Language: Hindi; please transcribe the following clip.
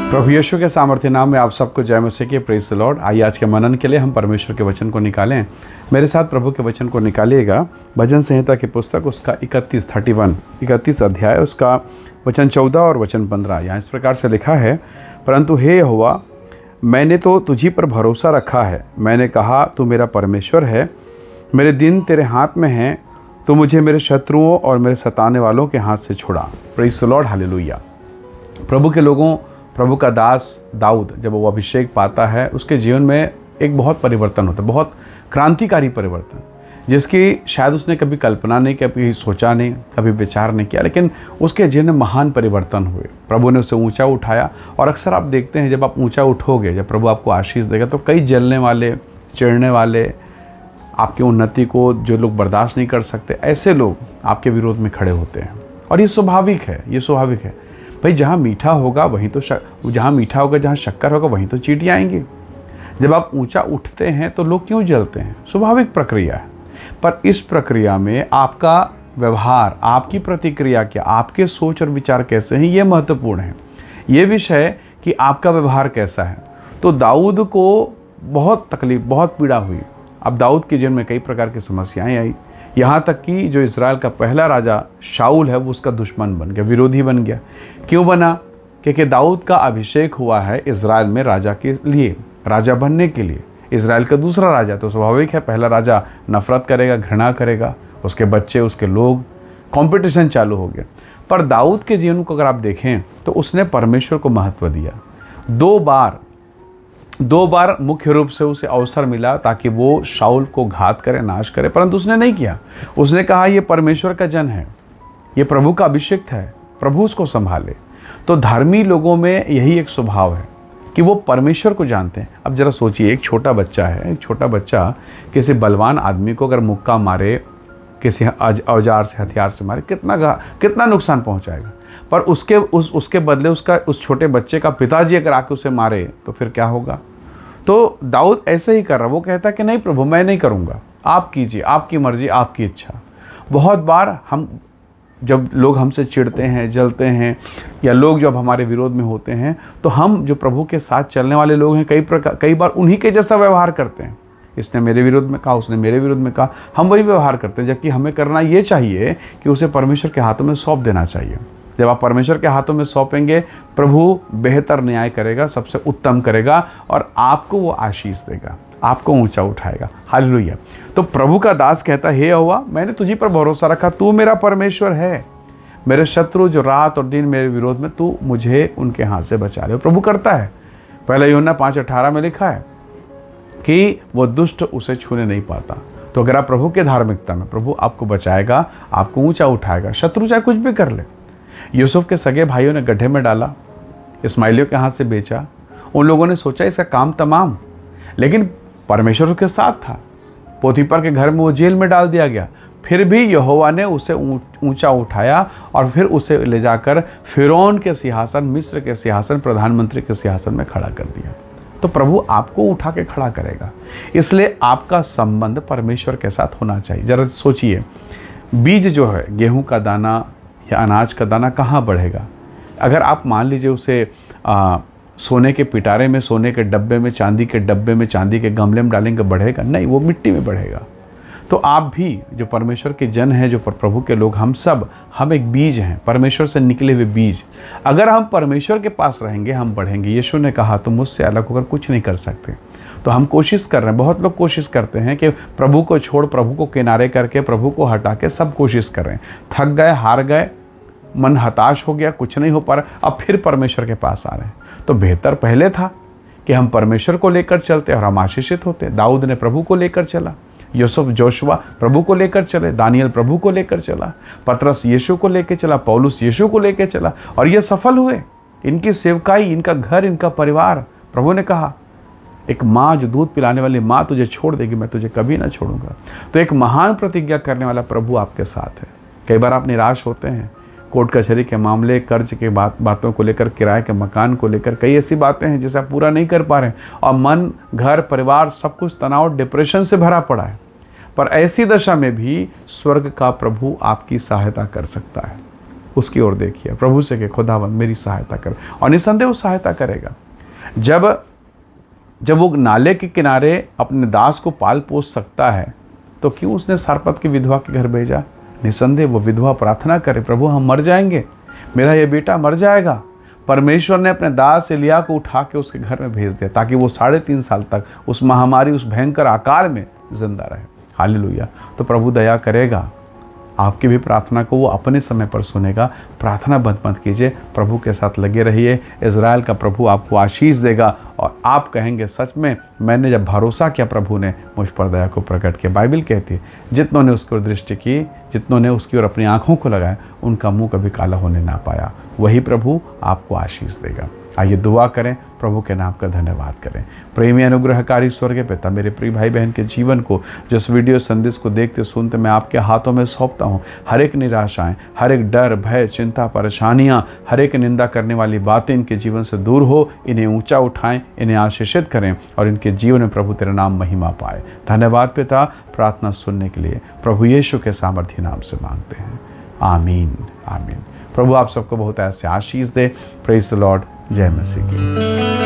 प्रभु यीशु के सामर्थ्य नाम में आप सबको जय मसीह की प्रेज द लॉर्ड। आइए आज के मनन के लिए हम परमेश्वर के वचन को निकालें। मेरे साथ प्रभु के वचन को निकालिएगा। भजन संहिता की पुस्तक उसका 31 अध्याय उसका वचन 14 और वचन 15। यहाँ इस प्रकार से लिखा है, परंतु हे यहोवा, मैंने तो तुझी पर भरोसा रखा है। मैंने कहा तू मेरा परमेश्वर है, मेरे दिन तेरे हाथ में हैं, तो मुझे मेरे शत्रुओं और मेरे सताने वालों के हाथ से छुड़ा। Praise the Lord, hallelujah. प्रभु के लोगों, प्रभु का दास दाऊद जब वो अभिषेक पाता है, उसके जीवन में एक बहुत परिवर्तन होता है, बहुत क्रांतिकारी परिवर्तन, जिसकी शायद उसने कभी कल्पना नहीं की, कभी सोचा नहीं, कभी विचार नहीं किया, लेकिन उसके जीवन में महान परिवर्तन हुए। प्रभु ने उसे ऊंचा उठाया। और अक्सर आप देखते हैं, जब आप ऊंचा उठोगे, जब प्रभु आपको आशीष देगा, तो कई जलने वाले, चिढ़ने वाले, आपकी उन्नति को जो लोग बर्दाश्त नहीं कर सकते, ऐसे लोग आपके विरोध में खड़े होते हैं। और ये स्वाभाविक है, ये स्वाभाविक है भाई। जहाँ मीठा होगा वहीं तो जहाँ मीठा होगा, जहाँ शक्कर होगा वहीं तो चींटियाँ आएंगी। जब आप ऊंचा उठते हैं तो लोग क्यों जलते हैं? स्वाभाविक प्रक्रिया है। पर इस प्रक्रिया में आपका व्यवहार, आपकी प्रतिक्रिया क्या, आपके सोच और विचार कैसे हैं, ये महत्वपूर्ण है। ये विषय कि आपका व्यवहार कैसा है। तो दाऊद को बहुत तकलीफ, बहुत पीड़ा हुई। अब दाऊद के जीवन में कई प्रकार की समस्याएं आई, यहाँ तक कि जो इज़राइल का पहला राजा शाऊल है, वो उसका दुश्मन बन गया, विरोधी बन गया। क्यों बना? क्योंकि दाऊद का अभिषेक हुआ है इज़राइल में राजा के लिए, राजा बनने के लिए। इज़राइल का दूसरा राजा, तो स्वाभाविक है पहला राजा नफरत करेगा, घृणा करेगा, उसके बच्चे, उसके लोग, कंपटीशन चालू हो गया। पर दाऊद के जीवन को अगर आप देखें तो उसने परमेश्वर को महत्व दिया। दो बार मुख्य रूप से उसे अवसर मिला ताकि वो शाऊल को घात करे, नाश करे, परंतु उसने नहीं किया। उसने कहा ये परमेश्वर का जन है, ये प्रभु का अभिषिक्त है, प्रभु उसको संभाले। तो धर्मी लोगों में यही एक स्वभाव है कि वो परमेश्वर को जानते हैं। अब जरा सोचिए, एक छोटा बच्चा है, एक छोटा बच्चा किसी बलवान आदमी को अगर मुक्का मारे, किसी औजार से, हथियार से मारे, कितना नुकसान पहुंचाएगा। पर उसके बदले उस छोटे बच्चे का पिताजी अगर आके उसे मारे तो फिर क्या होगा? तो दाऊद ऐसे ही कर रहा। वो कहता कि नहीं प्रभु, मैं नहीं करूँगा, आप कीजिए, आपकी मर्जी, आपकी इच्छा। बहुत बार जब लोग हमसे चिढ़ते हैं, जलते हैं, या लोग जब हमारे विरोध में होते हैं, तो हम जो प्रभु के साथ चलने वाले लोग हैं, कई बार उन्हीं के जैसा व्यवहार करते हैं। इसने मेरे विरोध में कहा, उसने मेरे विरोध में कहा, हम वही व्यवहार करते हैं। जबकि हमें करना ये चाहिए कि उसे परमेश्वर के हाथों में सौंप देना चाहिए। जब आप परमेश्वर के हाथों में सौंपेंगे, प्रभु बेहतर न्याय करेगा, सबसे उत्तम करेगा, और आपको वो आशीष देगा, आपको ऊंचा उठाएगा। हालेलुया। तो प्रभु का दास कहता है, हे यहोवा, मैंने तुझी पर भरोसा रखा, तू मेरा परमेश्वर है। मेरे शत्रु जो रात और दिन मेरे विरोध में, तू मुझे उनके हाथ से बचा ले। प्रभु करता है। पहले यूहन्ना 5:18 में लिखा है कि वो दुष्ट उसे छूने नहीं पाता। तो अगर आप प्रभु के धार्मिकता में, प्रभु आपको बचाएगा, आपको ऊंचा उठाएगा। शत्रु चाहे कुछ भी कर ले। यूसुफ के सगे भाइयों ने गड्ढे में डाला, इस्माइलियों के हाथ से बेचा। उन लोगों ने सोचा इसका काम तमाम, लेकिन परमेश्वर के साथ था। पोतीफर के घर में वो जेल में डाल दिया गया, फिर भी यहोवा ने उसे ऊंचा उठाया और फिर उसे ले जाकर फिरौन के सिंहासन, मिस्र के सिंहासन, प्रधानमंत्री के सिंहासन में खड़ा कर दिया। तो प्रभु आपको उठा के खड़ा करेगा। इसलिए आपका संबंध परमेश्वर के साथ होना चाहिए। जरा सोचिए, बीज जो है, गेहूं का दाना या अनाज का दाना कहाँ बढ़ेगा? अगर आप मान लीजिए उसे सोने के पिटारे में, सोने के डब्बे में, चांदी के डब्बे में, चांदी के गमले में डालेंगे, बढ़ेगा? नहीं, वो मिट्टी में बढ़ेगा। तो आप भी जो परमेश्वर के जन हैं, जो प्रभु के लोग, हम एक बीज हैं, परमेश्वर से निकले हुए बीज। अगर हम परमेश्वर के पास रहेंगे, हम बढ़ेंगे। यीशु ने कहा तुम मुझसे अलग होकर कुछ नहीं कर सकते। तो हम कोशिश कर रहे हैं, बहुत लोग कोशिश करते हैं कि प्रभु को छोड़, प्रभु को किनारे करके, प्रभु को हटा के सब कोशिश कर रहे हैं। थक गए, हार गए, मन हताश हो गया, कुछ नहीं हो पा रहा, अब फिर परमेश्वर के पास आ रहे हैं। तो बेहतर पहले था कि हम परमेश्वर को लेकर चलते और हम आशीषित होते। दाऊद ने प्रभु को लेकर चला, यूसुफ, जोशुआ प्रभु को लेकर चले, दानियल प्रभु को लेकर चला, पतरस यीशु को लेकर चला, पौलुस यीशु को लेकर चला, और ये सफल हुए। इनकी सेवकाई, इनका घर, इनका परिवार, प्रभु ने कहा एक माँ जो दूध पिलाने वाली माँ तुझे छोड़ देगी, मैं तुझे कभी ना छोड़ूंगा। तो एक महान प्रतिज्ञा करने वाला प्रभु आपके साथ है। कई बार आप निराश होते हैं, कोर्ट कचहरी के मामले, कर्ज के बातों को लेकर, किराए के मकान को लेकर, कई ऐसी बातें हैं जिसे आप पूरा नहीं कर पा रहे हैं, और मन, घर, परिवार सब कुछ तनाव, डिप्रेशन से भरा पड़ा है। पर ऐसी दशा में भी स्वर्ग का प्रभु आपकी सहायता कर सकता है। उसकी ओर देखिए, प्रभु से कि खुदावंद मेरी सहायता कर, और निसंदेह वो सहायता करेगा। जब वो नाले के किनारे अपने दास को पाल पोस सकता है तो क्यों उसने सारपत की विधवा के घर भेजा? निसंदेह वो विधवा प्रार्थना करे, प्रभु हम मर जाएंगे, मेरा ये बेटा मर जाएगा। परमेश्वर ने अपने दास एलिया को उठा के उसके घर में भेज दिया ताकि वो 3.5 साल तक उस महामारी, उस भयंकर अकाल में जिंदा रहे। हालेलुया। तो प्रभु दया करेगा, आपकी भी प्रार्थना को वो अपने समय पर सुनेगा। प्रार्थना बंद मत कीजिए, प्रभु के साथ लगे रहिए। इज़राइल का प्रभु आपको आशीष देगा और आप कहेंगे सच में मैंने जब भरोसा किया प्रभु ने मुझ पर दया को प्रकट किया। बाइबल कहती है जितनों ने उसकी ओर दृष्टि की, जितनों ने उसकी ओर अपनी आँखों को लगाया, उनका मुँह कभी काला होने ना पाया। वही प्रभु आपको आशीष देगा। आइए दुआ करें, प्रभु के नाम का धन्यवाद करें। प्रेमी अनुग्रहकारी स्वर्गीय पिता, मेरे प्रिय भाई बहन के जीवन को, जिस वीडियो संदेश को देखते सुनते मैं आपके हाथों में सौंपता हूँ। हर एक निराशाएं, हर एक डर, भय, चिंता, परेशानियाँ, हर एक निंदा करने वाली बातें इनके जीवन से दूर हो, इन्हें ऊंचा उठाएं, इन्हें आशीषित करें और इनके जीवन में प्रभु तेरा नाम महिमा पाए। धन्यवाद पिता, प्रार्थना सुनने के लिए प्रभु यीशु के सामर्थ्य नाम से मांगते हैं, आमीन आमीन। प्रभु आप सबको बहुत ऐसे आशीष दे। Praise the Lord. जय मसीह की।